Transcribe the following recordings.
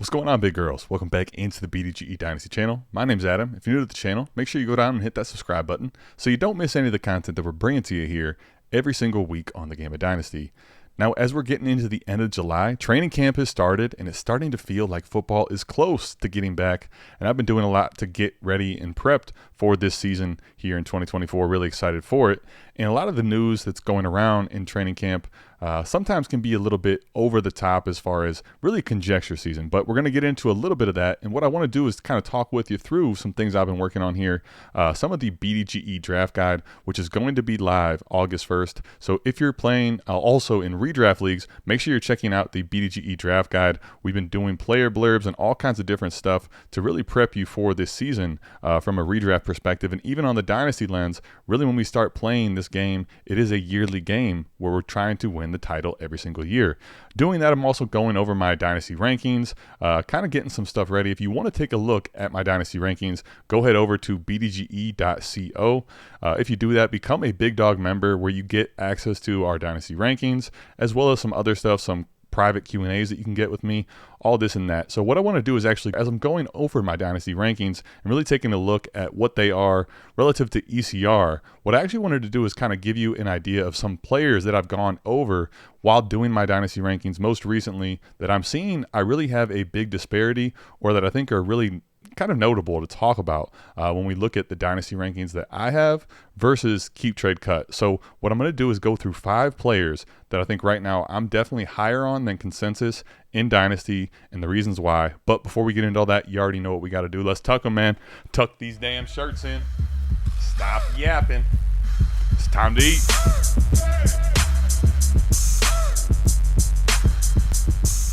What's going on, big girls? Welcome back into the BDGE Dynasty channel. My name's Adam. If you're new to the channel, make sure you go down and hit that subscribe button so you don't miss any of the content that we're bringing to you here every single week on the game of Dynasty. Now, as we're getting into the end of July, training camp has started, and it's starting to feel like football is close to getting back. And I've been doing a lot to get ready and prepped for this season here in 2024. Really excited for it. And a lot of the news that's going around in training camp sometimes can be a little bit over the top as far as really conjecture season. But we're going to get into a little bit of that. And what I want to do is kind of talk with you through some things I've been working on here. Some of the BDGE draft guide, which is going to be live August 1st. So if you're playing also in redraft leagues, make sure you're checking out the BDGE draft guide. We've been doing player blurbs and all kinds of different stuff to really prep you for this season from a redraft perspective. And even on the Dynasty lens, really when we start playing this game, it is a yearly game where we're trying to win the title every single year. Doing that, I'm also going over my Dynasty rankings, kind of getting some stuff ready. If you want to take a look at my Dynasty rankings, go head over to bdge.co. If you do that, become a Big Dog member where you get access to our Dynasty rankings, as well as some other stuff, some private Q&As that you can get with me, all this and that. So what I want to do is actually, as I'm going over my Dynasty rankings and really taking a look at what they are relative to ECR, what I actually wanted to do is kind of give you an idea of some players that I've gone over while doing my Dynasty rankings most recently that I'm seeing I really have a big disparity, or that I think are really kind of notable to talk about when we look at the Dynasty rankings that I have versus Keep Trade Cut. So what I'm going to do is go through 5 players that I think right now I'm definitely higher on than consensus in Dynasty and the reasons why. But before we get into all that, you already know what we got to do. Let's tuck them, man. Tuck these damn shirts in. Stop yapping. It's time to eat.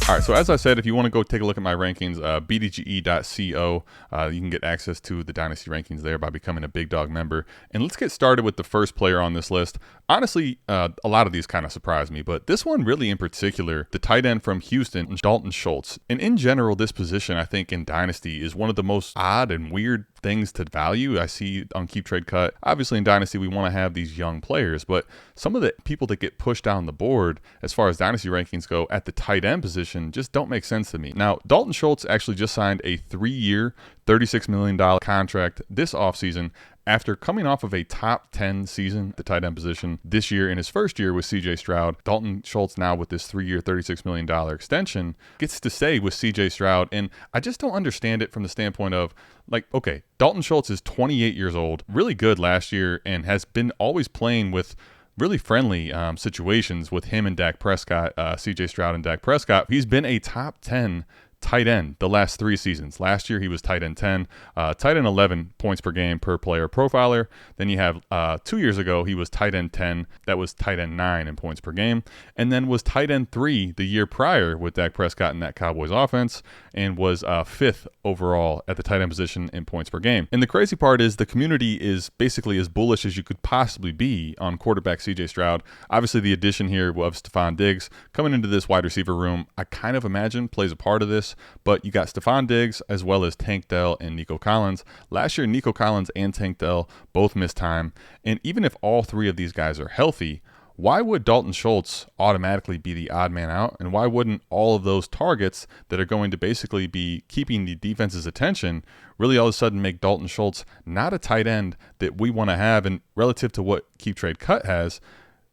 All right, so as I said, if you want to go take a look at my rankings, bdge.co, you can get access to the Dynasty rankings there by becoming a Big Dog member. And let's get started with the first player on this list. Honestly, a lot of these kind of surprised me, but this one really in particular, the tight end from Houston, Dalton Schultz. And in general, this position, I think, in Dynasty is one of the most odd and weird things to value. I see on Keep Trade Cut. Obviously, in Dynasty, we want to have these young players, but some of the people that get pushed down the board as far as Dynasty rankings go at the tight end position just don't make sense to me. Now, Dalton Schultz actually just signed a 3-year, $36 million contract this offseason after coming off of a top 10 season at the tight end position this year in his first year with CJ Stroud. Dalton Schultz now with this 3-year, $36 million extension gets to stay with CJ Stroud. And I just don't understand it from the standpoint of, like, okay, Dalton Schultz is 28 years old, really good last year, and has been always playing with really friendly situations with him and Dak Prescott, CJ Stroud and Dak Prescott. He's been a top 10 tight end the last 3 seasons. Last year, he was tight end 10, tight end 11 points per game per player profiler. Then you have 2 years ago, he was tight end 10. That was tight end 9 in points per game. And then was tight end 3 the year prior with Dak Prescott and that Cowboys offense, and was 5th overall at the tight end position in points per game. And the crazy part is the community is basically as bullish as you could possibly be on quarterback CJ Stroud. Obviously, the addition here of Stephon Diggs coming into this wide receiver room, I kind of imagine plays a part of this. But you got Stephon Diggs as well as Tank Dell and Nico Collins. Last year, Nico Collins and Tank Dell both missed time. And even if all 3 of these guys are healthy, why would Dalton Schultz automatically be the odd man out? And why wouldn't all of those targets that are going to basically be keeping the defense's attention really all of a sudden make Dalton Schultz not a tight end that we want to have? And relative to what Keep Trade Cut has,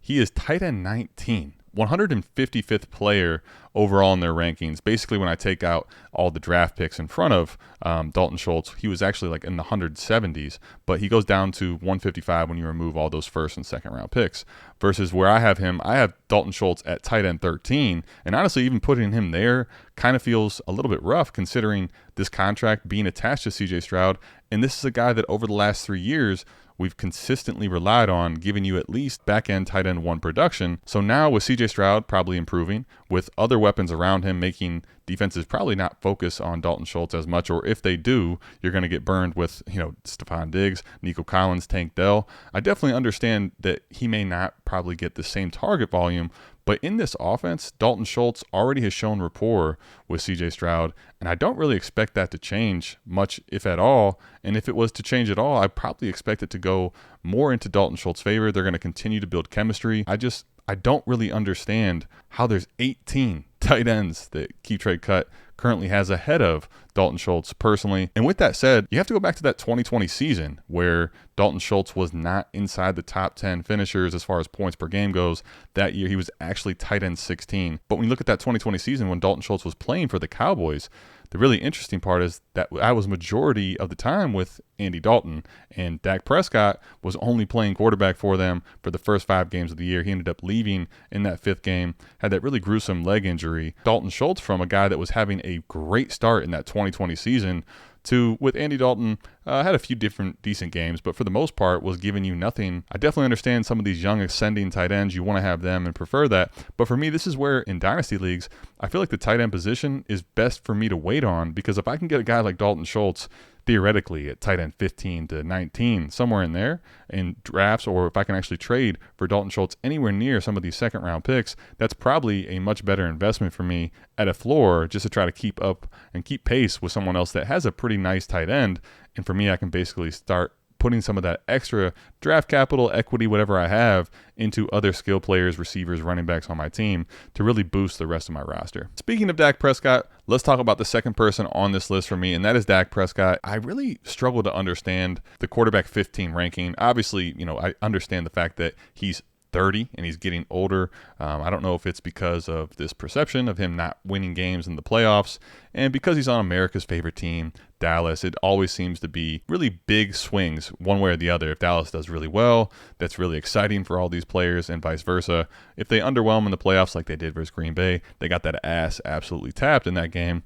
he is tight end 19. 155th player overall in their rankings. Basically, when I take out all the draft picks in front of Dalton Schultz, he was actually like in the 170s, but he goes down to 155 when you remove all those first and second round picks. Versus where I have him, I have Dalton Schultz at tight end 13, and honestly, even putting him there kind of feels a little bit rough considering this contract being attached to CJ Stroud, and this is a guy that over the last 3 years, we've consistently relied on giving you at least back-end tight end 1 production. So now with CJ Stroud probably improving, with other weapons around him making defenses probably not focus on Dalton Schultz as much, or if they do, you're going to get burned with, Stephon Diggs, Nico Collins, Tank Dell. I definitely understand that he may not probably get the same target volume, but in this offense, Dalton Schultz already has shown rapport with CJ Stroud, and I don't really expect that to change much, if at all. And if it was to change at all, I probably expect it to go more into Dalton Schultz's favor. They're going to continue to build chemistry. I don't really understand how there's 18 tight ends that Keep Trade Cut currently has ahead of Dalton Schultz personally. And with that said, you have to go back to that 2020 season where Dalton Schultz was not inside the top 10 finishers as far as points per game goes. That year, he was actually tight end 16. But when you look at that 2020 season when Dalton Schultz was playing for the Cowboys, the really interesting part is that I was majority of the time with Andy Dalton, and Dak Prescott was only playing quarterback for them for the first 5 games of the year. He ended up leaving in that 5th game, had that really gruesome leg injury. Dalton Schultz, from a guy that was having a great start in that 2020 season, to with Andy Dalton, had a few different decent games, but for the most part was giving you nothing. I definitely understand some of these young ascending tight ends. You want to have them and prefer that. But for me, this is where in dynasty leagues, I feel like the tight end position is best for me to wait on, because if I can get a guy like Dalton Schultz theoretically at tight end 15 to 19, somewhere in there in drafts, or if I can actually trade for Dalton Schultz anywhere near some of these second round picks, that's probably a much better investment for me at a floor, just to try to keep up and keep pace with someone else that has a pretty nice tight end. And for me, I can basically start putting some of that extra draft capital, equity, whatever I have, into other skill players, receivers, running backs on my team to really boost the rest of my roster. Speaking of Dak Prescott, let's talk about the second person on this list for me, and that is Dak Prescott. I really struggle to understand the quarterback 15 ranking. Obviously, I understand the fact that he's 30 and he's getting older. I don't know if it's because of this perception of him not winning games in the playoffs, and because he's on America's favorite team, Dallas. It always seems to be really big swings one way or the other. If Dallas does really well, that's really exciting for all these players, and vice versa. If they underwhelm in the playoffs like they did versus Green Bay, they got that ass absolutely tapped in that game.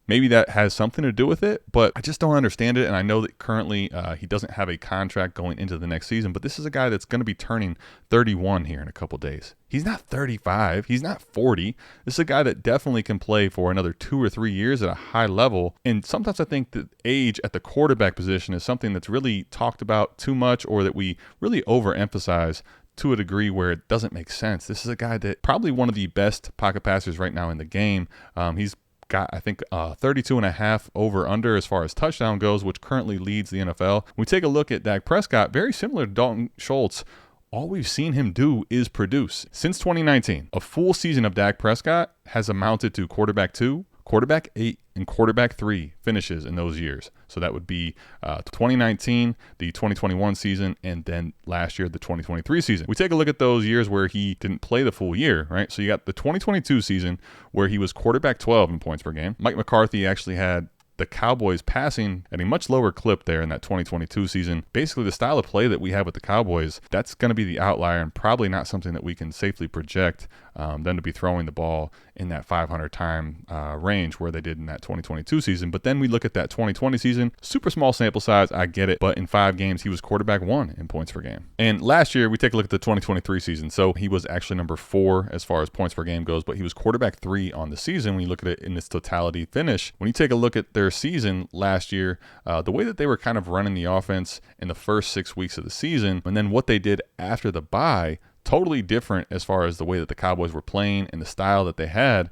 Maybe that has something to do with it, but I just don't understand it. And I know that currently he doesn't have a contract going into the next season, but this is a guy that's going to be turning 31 here in a couple days. He's not 35. He's not 40. This is a guy that definitely can play for another 2 or 3 years at a high level. And sometimes I think that age at the quarterback position is something that's really talked about too much, or that we really overemphasize to a degree where it doesn't make sense. This is a guy that probably one of the best pocket passers right now in the game. He's got, I think, 32.5 over under as far as touchdown goes, which currently leads the NFL. When we take a look at Dak Prescott, very similar to Dalton Schultz, all we've seen him do is produce. Since 2019, a full season of Dak Prescott has amounted to quarterback 2, quarterback 8, and quarterback 3 finishes in those years. So that would be 2019, the 2021 season, and then last year, the 2023 season. We take a look at those years where he didn't play the full year, right? So you got the 2022 season where he was quarterback 12 in points per game. Mike McCarthy actually had the Cowboys passing at a much lower clip there in that 2022 season. Basically, the style of play that we have with the Cowboys, that's going to be the outlier, and probably not something that we can safely project them to be throwing the ball in that 500 time range where they did in that 2022 season. But then we look at that 2020 season, super small sample size, I get it, but in 5 games, he was quarterback 1 in points per game. And last year, we take a look at the 2023 season. So he was actually number 4 as far as points per game goes, but he was quarterback 3 on the season when you look at it in its totality finish. When you take a look at their season last year, the way that they were kind of running the offense in the first 6 weeks of the season, and then what they did after the bye, totally different as far as the way that the Cowboys were playing and the style that they had.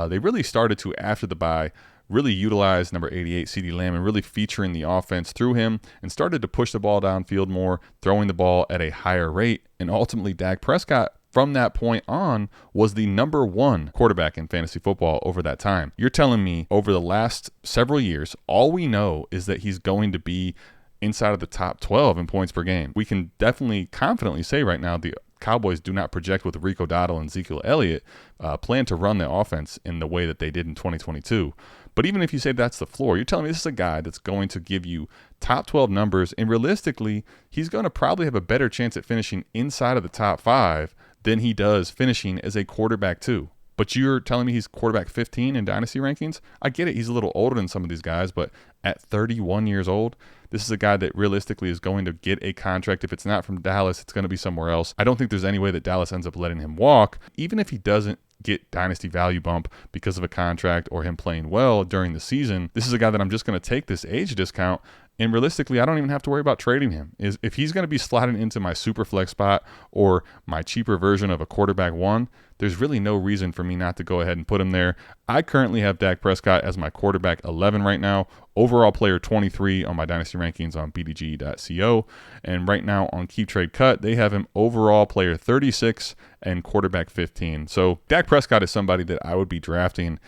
They really started to, after the bye, really utilize number 88, CeeDee Lamb, and really featuring the offense through him, and started to push the ball downfield more, throwing the ball at a higher rate. And ultimately, Dak Prescott, from that point on, was the number 1 quarterback in fantasy football over that time. You're telling me over the last several years, all we know is that he's going to be inside of the top 12 in points per game. We can definitely confidently say right now the Cowboys do not project with Rico Dowdle and Ezekiel Elliott plan to run the offense in the way that they did in 2022. But even if you say that's the floor, you're telling me this is a guy that's going to give you top 12 numbers, and realistically, he's going to probably have a better chance at finishing inside of the top 5 than he does finishing as a quarterback 2. But you're telling me he's quarterback 15 in dynasty rankings? I get it. He's a little older than some of these guys, but at 31 years old, this is a guy that realistically is going to get a contract. If it's not from Dallas, it's going to be somewhere else. I don't think there's any way that Dallas ends up letting him walk, even if he doesn't get dynasty value bump because of a contract or him playing well during the season. This is a guy that I'm just going to take this age discount, and realistically, I don't even have to worry about trading him. If he's going to be slotting into my super flex spot or my cheaper version of a quarterback 1, there's really no reason for me not to go ahead and put him there. I currently have Dak Prescott as my quarterback 11 right now, overall player 23 on my dynasty rankings on BDGE.co, and right now on Keep Trade Cut, they have him overall player 36 and quarterback 15. So Dak Prescott is somebody that I would be drafting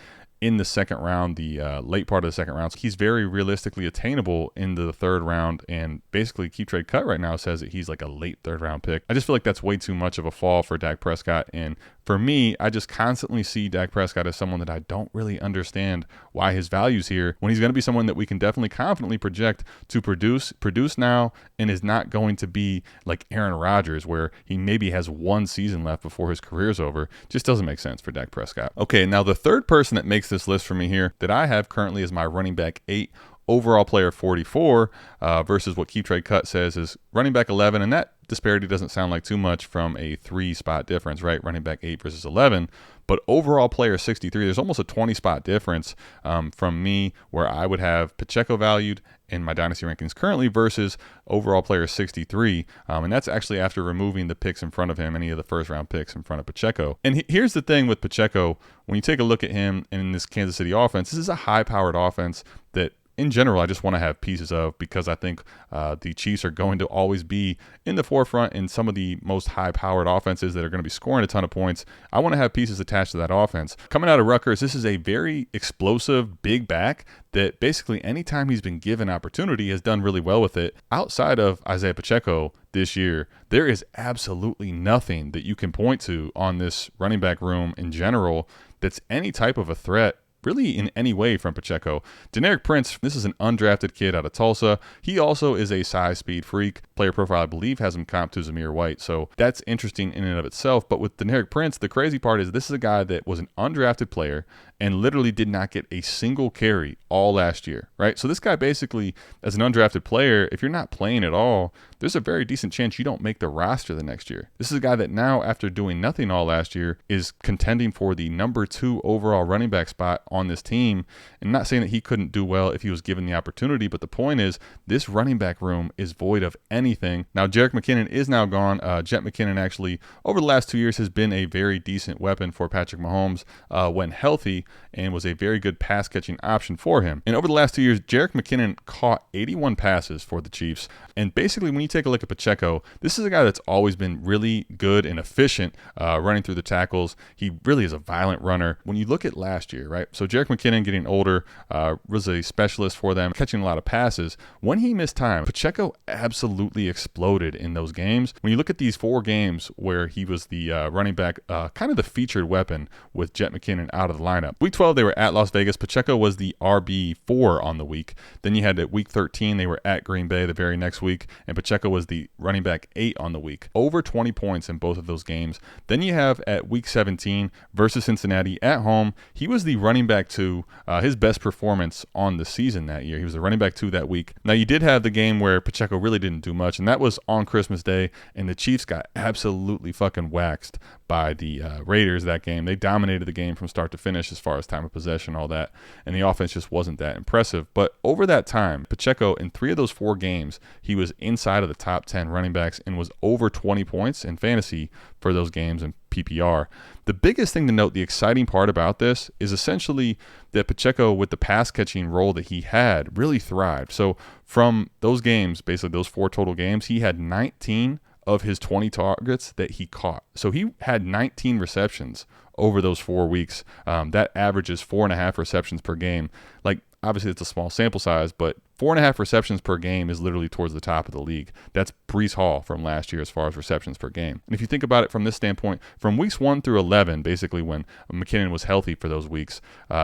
in the second round, the late part of the second round. So he's very realistically attainable in the third round, and basically Keep Trade Cut right now says that he's like a late third round pick. I just feel like that's way too much of a fall for Dak Prescott, and for me, I just constantly see Dak Prescott as someone that I don't really understand why his value's here, when he's going to be someone that we can definitely confidently project to produce now, and is not going to be like Aaron Rodgers, where he maybe has one season left before his career's over. Just doesn't make sense for Dak Prescott. Okay, now the third person that makes this list for me here that I have currently as my running back 8, overall player 44, versus what Keep Trade Cut says is running back 11, and that disparity doesn't sound like too much from a 3-spot difference, right? Running back 8 versus 11, but overall player 63, there's almost a 20-spot difference from me, where I would have Pacheco valued in my Dynasty rankings currently versus overall player 63, and that's actually after removing the picks in front of him, any of the first-round picks in front of Pacheco. And here's the thing with Pacheco, when you take a look at him in this Kansas City offense, this is a high-powered offense that in general, I just want to have pieces of, because I think the Chiefs are going to always be in the forefront in some of the most high-powered offenses that are going to be scoring a ton of points. I want to have pieces attached to that offense. Coming out of Rutgers, this is a very explosive big back that basically anytime he's been given opportunity has done really well with it. Outside of Isaiah Pacheco this year, there is absolutely nothing that you can point to on this running back room in general that's any type of a threat really in any way from Pacheco. Deneric Prince, this is an undrafted kid out of Tulsa. He also is a size speed freak. Player profile, I believe, has him comped to Zamir White. So that's interesting in and of itself. But with Deneric Prince, the crazy part is this is a guy that was an undrafted player and literally did not get a single carry all last year, right? So this guy basically, as an undrafted player, if you're not playing at all, there's a very decent chance you don't make the roster the next year. This is a guy that now, after doing nothing all last year, is contending for the number 2 overall running back spot on this team. And not saying that he couldn't do well if he was given the opportunity, but the point is this running back room is void of anything. Now, Jerick McKinnon is now gone. Jet McKinnon actually, over the last 2 years, has been a very decent weapon for Patrick Mahomes when healthy, and was a very good pass catching option for him. And over the last 2 years, Jerick McKinnon caught 81 passes for the Chiefs. And basically, when you take a look at Pacheco, this is a guy that's always been really good and efficient running through the tackles. He really is a violent runner. When you look at last year, right? So Jerick McKinnon, getting older, was a specialist for them, catching a lot of passes. When he missed time, Pacheco absolutely exploded in those games. When you look at these 4 games where he was the running back, kind of the featured weapon with Jet McKinnon out of the lineup. Week 12, they were at Las Vegas. Pacheco was the RB4 on the week. Then you had at week 13, they were at Green Bay the very next week, and Pacheco was the running back 8 on the week. Over 20 points in both of those games. Then you have at week 17 versus Cincinnati at home, he was the running back 2, his best performance on the season that year. He was the running back 2 that week. Now, you did have the game where Pacheco really didn't do much, and that was on Christmas Day, and the Chiefs got absolutely fucking waxed by the Raiders that game. They dominated the game from start to finish as far as time of possession, all that, and the offense just wasn't that impressive. But over that time, Pacheco, in 3 of those 4 games, he was inside of the top 10 running backs and was over 20 points in fantasy for those games in PPR. The biggest thing to note, the exciting part about this, is essentially that Pacheco, with the pass catching role that he had, really thrived. So from those games, basically those 4 total games, he had 19 of his 20 targets that he caught. So he had 19 receptions over those 4 weeks. That averages 4.5 receptions per game. Like, obviously it's a small sample size, but 4.5 receptions per game is literally towards the top of the league. That's Breece Hall from last year as far as receptions per game. And if you think about it from this standpoint, from weeks 1 through 11, basically when McKinnon was healthy for those weeks,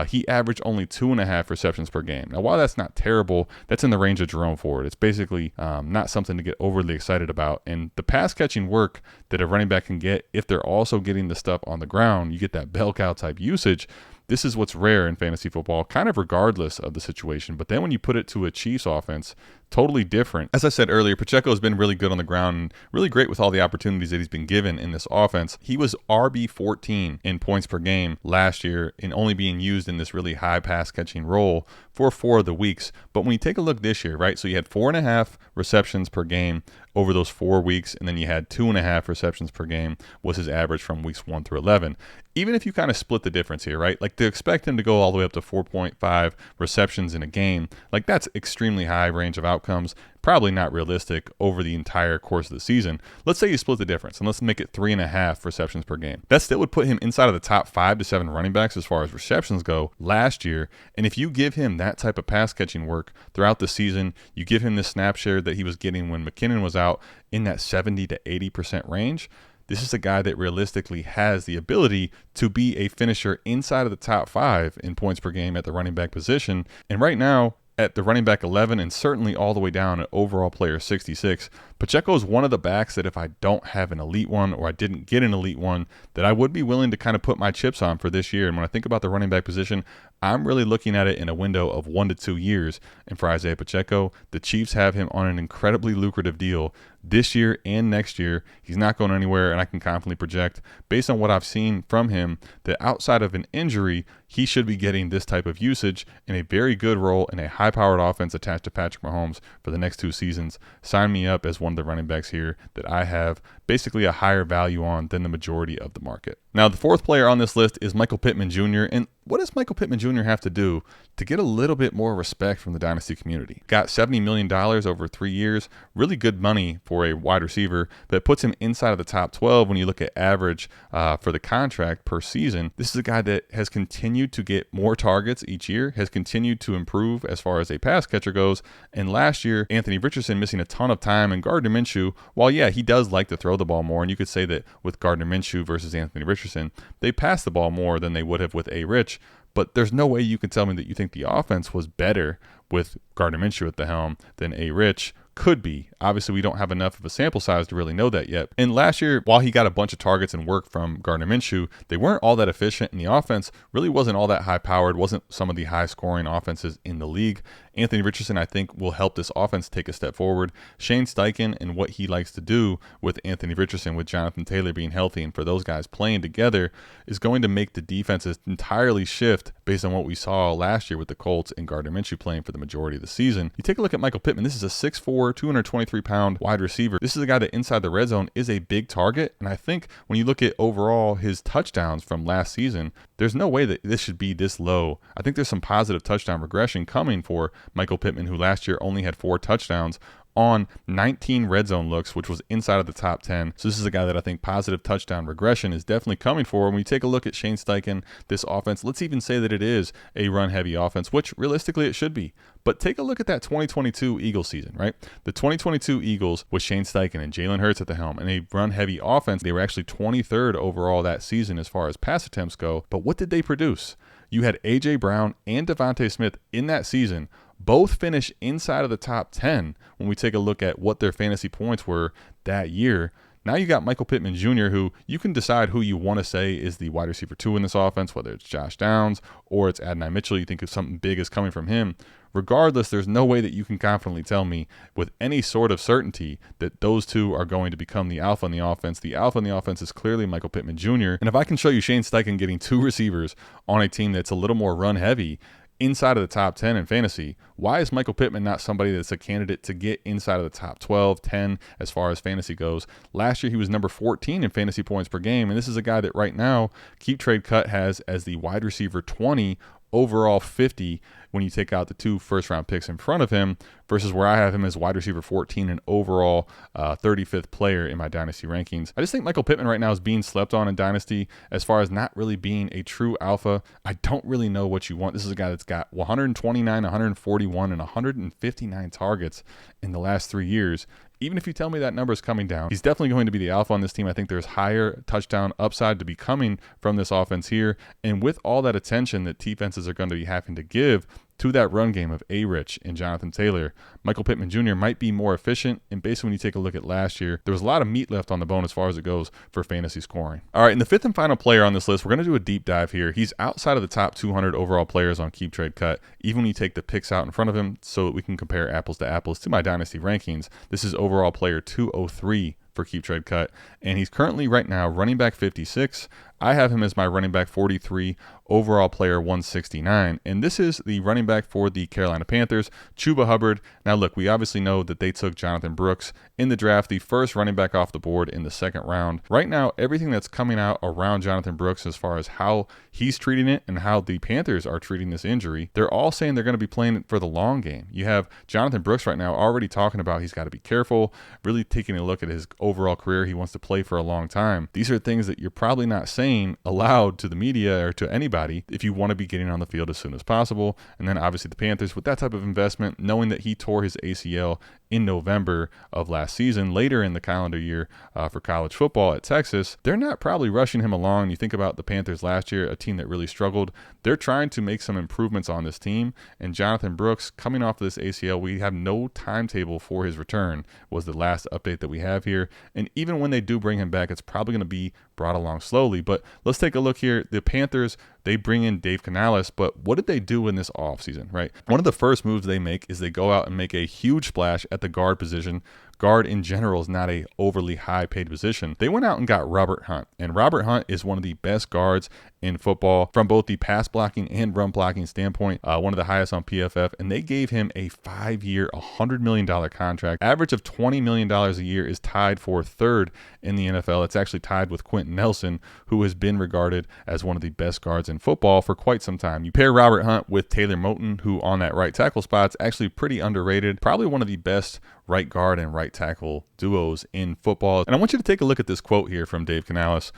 he averaged only 2.5 receptions per game. Now, while that's not terrible, that's in the range of Jerome Ford. It's basically not something to get overly excited about. And the pass catching work that a running back can get, if they're also getting the stuff on the ground, you get that bell cow type usage. This is what's rare in fantasy football, kind of regardless of the situation. But then when you put it to a Chiefs offense, totally different. As I said earlier, Pacheco has been really good on the ground and really great with all the opportunities that he's been given in this offense. He was RB14 in points per game last year and only being used in this really high pass catching role for 4 of the weeks. But when you take a look this year, right, so you had 4.5 receptions per game over those 4 weeks, and then you had 2.5 receptions per game was his average from weeks 1 through 11. Even if you kind of split the difference here, right, like to expect him to go all the way up to 4.5 receptions in a game, like that's extremely high range of outcomes outcomes, probably not realistic over the entire course of the season. Let's say you split the difference and let's make it 3.5 receptions per game. That still would put him inside of the top 5 to 7 running backs as far as receptions go last year. And if you give him that type of pass catching work throughout the season, you give him the snap share that he was getting when McKinnon was out in that 70 to 80% range, this is a guy that realistically has the ability to be a finisher inside of the top 5 in points per game at the running back position. And right now, at the running back 11 and certainly all the way down at overall player 66, Pacheco is one of the backs that if I don't have an elite one or I didn't get an elite one, that I would be willing to kind of put my chips on for this year. And when I think about the running back position, I'm really looking at it in a window of 1 to 2 years. And for Isaiah Pacheco, the Chiefs have him on an incredibly lucrative deal this year and next year. He's not going anywhere, and I can confidently project, based on what I've seen from him, that outside of an injury, he should be getting this type of usage in a very good role in a high-powered offense attached to Patrick Mahomes for the next 2 seasons. Sign me up as one of the running backs here that I have basically a higher value on than the majority of the market. Now, the 4th player on this list is Michael Pittman Jr., and what does Michael Pittman Jr. have to do to get a little bit more respect from the Dynasty community? Got $70 million over 3 years, really good money for a wide receiver, that puts him inside of the top 12 when you look at average for the contract per season. This is a guy that has continued to get more targets each year, has continued to improve as far as a pass catcher goes, and last year, Anthony Richardson missing a ton of time, and Gardner Minshew, while yeah, he does like to throw the ball more, and you could say that with Gardner Minshew versus Anthony Richardson, they pass the ball more than they would have with A. Rich, but there's no way you can tell me that you think the offense was better with Gardner Minshew at the helm than A. Rich could be. Obviously, we don't have enough of a sample size to really know that yet. And last year, while he got a bunch of targets and work from Gardner Minshew, they weren't all that efficient, and the offense really wasn't all that high-powered, wasn't some of the high-scoring offenses in the league. Anthony Richardson, I think, will help this offense take a step forward. Shane Steichen and what he likes to do with Anthony Richardson, with Jonathan Taylor being healthy, and for those guys playing together, is going to make the defenses entirely shift based on what we saw last year with the Colts and Gardner Minshew playing for the majority of the season. You take a look at Michael Pittman. This is a 6'4", 223-pound wide receiver. This is a guy that inside the red zone is a big target, and I think when you look at overall his touchdowns from last season, there's no way that this should be this low. I think there's some positive touchdown regression coming for Michael Pittman, who last year only had 4 touchdowns on 19 red zone looks, which was inside of the top 10. So this is a guy that I think positive touchdown regression is definitely coming for. When we take a look at Shane Steichen, this offense, let's even say that it is a run-heavy offense, which realistically it should be. But take a look at that 2022 Eagles season, right? The 2022 Eagles with Shane Steichen and Jalen Hurts at the helm and a run-heavy offense. They were actually 23rd overall that season as far as pass attempts go. But what did they produce? You had A.J. Brown and Devontae Smith in that season both finish inside of the top 10 when we take a look at what their fantasy points were that year. Now you got Michael Pittman Jr., who you can decide who you want to say is the wide receiver 2 in this offense, whether it's Josh Downs or it's Adonai Mitchell. You think if something big is coming from him. Regardless, there's no way that you can confidently tell me with any sort of certainty that those two are going to become the alpha in the offense. The alpha in the offense is clearly Michael Pittman Jr. And if I can show you Shane Steichen getting 2 receivers on a team that's a little more run heavy inside of the top 10 in fantasy, why is Michael Pittman not somebody that's a candidate to get inside of the top 12, 10 as far as fantasy goes? Last year, he was number 14 in fantasy points per game, and this is a guy that right now Keep Trade Cut has as the wide receiver 20, overall 50 when you take out the 2 first-round picks in front of him, versus where I have him as wide receiver 14 and overall 35th player in my Dynasty rankings. I just think Michael Pittman right now is being slept on in Dynasty as far as not really being a true alpha. I don't really know what you want. This is a guy that's got 129, 141, and 159 targets in the last 3 years. Even if you tell me that number is coming down, he's definitely going to be the alpha on this team. I think there's higher touchdown upside to be coming from this offense here. And with all that attention that defenses are going to be having to give to that run game of A-Rich and Jonathan Taylor, Michael Pittman Jr. might be more efficient. And basically when you take a look at last year, there was a lot of meat left on the bone as far as it goes for fantasy scoring. All right, and the 5th and final player on this list, we're going to do a deep dive here. He's outside of the top 200 overall players on Keep Trade Cut, even when you take the picks out in front of him so that we can compare apples to apples to my Dynasty rankings. This is overall player 203 for Keep Trade Cut, and he's currently right now running back 56. I have him as my running back 43, overall player 169. And this is the running back for the Carolina Panthers, Chuba Hubbard. Now, look, we obviously know that they took Jonathan Brooks in the draft, the first running back off the board in the second round. Right now, everything that's coming out around Jonathan Brooks as far as how he's treating it and how the Panthers are treating this injury, they're all saying they're going to be playing it for the long game. You have Jonathan Brooks right now already talking about he's got to be careful, really taking a look at his overall career. He wants to play for a long time. These are things that you're probably not saying aloud to the media or to anybody if you want to be getting on the field as soon as possible. And then obviously the Panthers, with that type of investment, knowing that he tore his ACL in November of last season, later in the calendar year for college football at Texas, they're not probably rushing him along. You think about the Panthers last year, a team that really struggled. They're trying to make some improvements on this team, and Jonathan Brooks, coming off of this ACL, we have no timetable for his return, was the last update that we have here. And even when they do bring him back, it's probably going to be brought along slowly. But let's take a look here. The Panthers, they bring in Dave Canales, but what did they do in this offseason, right? One of the first moves they make is they go out and make a huge splash at the guard position. Guard in general is not a overly high paid position. They went out and got Robert Hunt, and Robert Hunt is one of the best guards in football from both the pass blocking and run blocking standpoint, one of the highest on PFF, and they gave him a 5-year, $100 million contract. Average of $20 million a year is tied for third in the NFL. It's actually tied with Quentin Nelson, who has been regarded as one of the best guards in football for quite some time. You pair Robert Hunt with Taylor Moton, who on that right tackle spot's actually pretty underrated, probably one of the best right guard and right tackle duos in football. And I want you to take a look at this quote here from Dave Canales,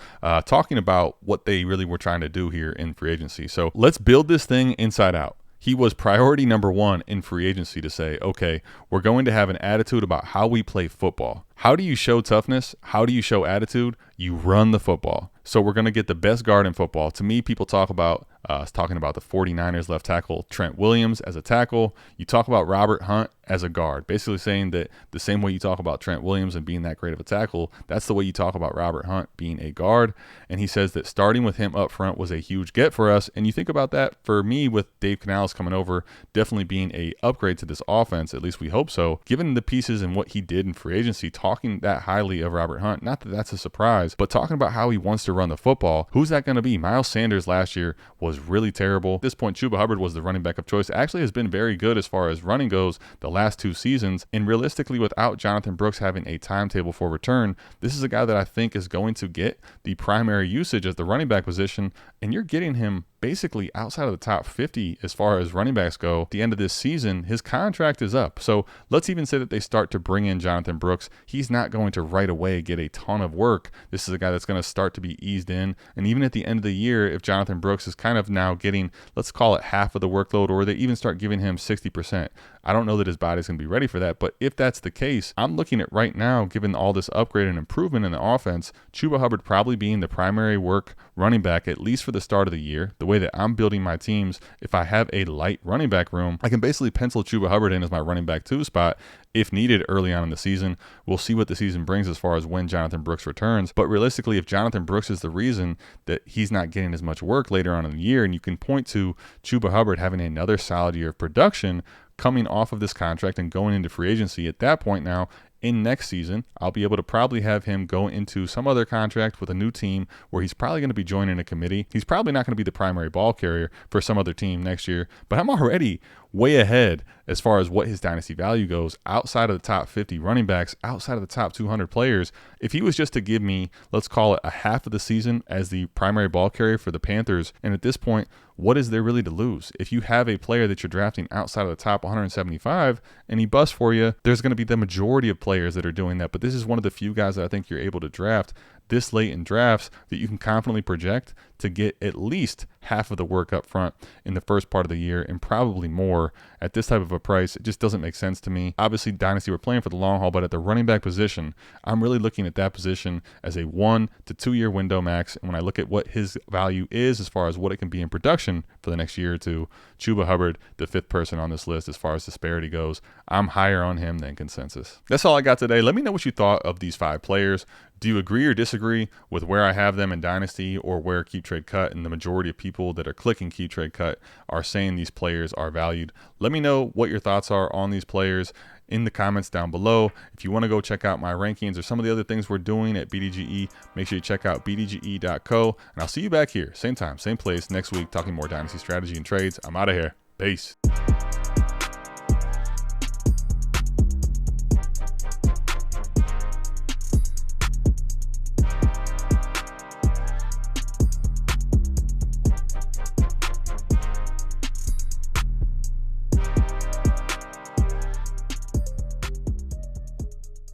talking about what they really were trying to do here in free agency. So let's build this thing inside out. He was priority number one in free agency to say, okay, we're going to have an attitude about how we play football. How do you show toughness? How do you show attitude? You run the football. So we're going to get the best guard in football. To me, people talk about talking about the 49ers left tackle Trent Williams as a tackle. You talk about Robert Hunt as a guard, basically saying that the same way you talk about Trent Williams and being that great of a tackle, that's the way you talk about Robert Hunt being a guard. And he says that starting with him up front was a huge get for us. And you think about that for me with Dave Canales coming over, definitely being a upgrade to this offense, at least we hope so, given the pieces and what he did in free agency, talking that highly of Robert Hunt. Not that that's a surprise, but talking about how he wants to run the football. Who's that going to be? Miles Sanders last year was really terrible. At this point, Chuba Hubbard was the running back of choice. Actually has been very good as far as running goes the last 2 seasons. And realistically, without Jonathan Brooks having a timetable for return, this is a guy that I think is going to get the primary usage as the running back position. And you're getting him basically outside of the top 50 as far as running backs go. At the end of this season, his contract is up. So let's even say that they start to bring in Jonathan Brooks. He's not going to right away get a ton of work. This is a guy that's going to start to be eased in. And even at the end of the year, if Jonathan Brooks is kind of now getting, let's call it half of the workload, or they even start giving him 60%, I don't know that his body's going to be ready for that. But if that's the case, I'm looking at right now, given all this upgrade and improvement in the offense, Chuba Hubbard probably being the primary work running back, at least for the start of the year. The way that I'm building my teams, if I have a light running back room, I can basically pencil Chuba Hubbard in as my running back 2 spot if needed early on in the season. We'll see what the season brings as far as when Jonathan Brooks returns. But realistically, if Jonathan Brooks is the reason that he's not getting as much work later on in the year, and you can point to Chuba Hubbard having another solid year of production coming off of this contract and going into free agency, at that point now, in next season, I'll be able to probably have him go into some other contract with a new team where he's probably going to be joining a committee. He's probably not going to be the primary ball carrier for some other team next year, but I'm already way ahead as far as what his dynasty value goes outside of the top 50 running backs, outside of the top 200 players. If he was just to give me, let's call it a half of the season as the primary ball carrier for the Panthers, and at this point, what is there really to lose? If you have a player that you're drafting outside of the top 175 and he busts for you, there's going to be the majority of players that are doing that. But this is one of the few guys that I think you're able to draft this late in drafts that you can confidently project to get at least half of the work up front in the first part of the year, and probably more at this type of a price. It just doesn't make sense to me. Obviously, Dynasty, we're playing for the long haul, but at the running back position, I'm really looking at that position as a 1 to 2 year window max. And when I look at what his value is as far as what it can be in production for the next year or two, Chuba Hubbard, the 5th person on this list as far as disparity goes, I'm higher on him than consensus. That's all I got today. Let me know what you thought of these 5 players. Do you agree or disagree with where I have them in Dynasty or where Keep Trade Cut and the majority of people that are clicking Keep Trade Cut are saying these players are valued? Let me know what your thoughts are on these players in the comments down below. If you want to go check out my rankings or some of the other things we're doing at BDGE, make sure you check out bdge.co, and I'll see you back here, same time, same place next week, talking more Dynasty strategy and trades. I'm out of here. Peace.